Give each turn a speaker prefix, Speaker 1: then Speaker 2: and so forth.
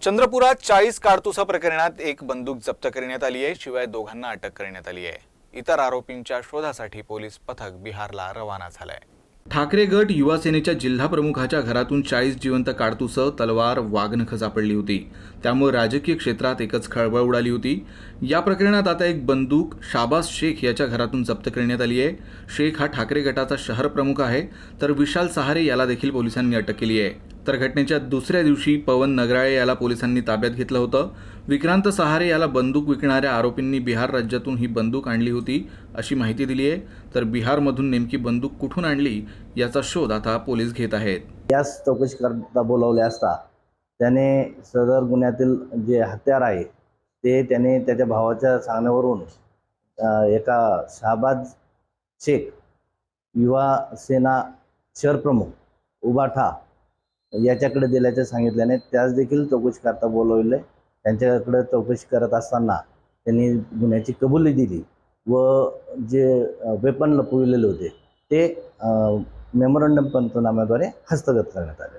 Speaker 1: चंद्रपुरात 40 कारतुसा प्रकरणात एक बंदूक जप्त करण्यात आली आहे। शिवाय दोघांना अटक करण्यात आली आहे। इतर आरोपींच्या शोधासाठी पोलीस पथक बिहारला रवाना झालंय।
Speaker 2: ठाकरे गट युवा सेनेच्या जिल्हा प्रमुखाच्या घरातून 40 जिवंत काडतुसं, तलवार, वाघनखं सापडली होती। त्यामुळे राजकीय क्षेत्रात एकच खळबळ उडाली होती। या प्रकरणात आता एक बंदूक शाबाज शेख याच्या घरातून जप्त करण्यात आली आहे। शेख हा ठाकरे गटाचा शहर प्रमुख आहे, तर विशाल सहारे याला देखील पोलिसांनी अटक केली आहे। तर घटनेच्या दुसऱ्या दिवशी पवन नगराळे याला पोलिसांनी ताब्यात घेतलं होतं। विक्रांत सहारे याला बंदूक विकणाऱ्या आरोपींनी बिहार राज्यातून ही बंदूक आणली होती अशी माहिती दिली आहे। तर बिहारमधून नेमकी बंदूक कुठून आणली याचा शोध आता पोलीस घेत आहेत।
Speaker 3: यास चौकशी करता बोलावले असता त्याने सदर गुन्ह्यातील जे हत्यार आहे ते त्याने त्याच्या भावाच्या सांगण्यावरून एका शाहबाज शेख युवा सेना शहर प्रमुख उबाठा याच्याकडे दिल्याचे सांगितल्याने त्यास देखील चौकशी करता बोलवले। त्यांच्याकडे चौकशी करत असताना त्यांनी गुन्ह्याची कबुली दिली व जे वेपन लपविलेले होते ते मेमोरंडम पंचनाम्याद्वारे हस्तगत करण्यात आले।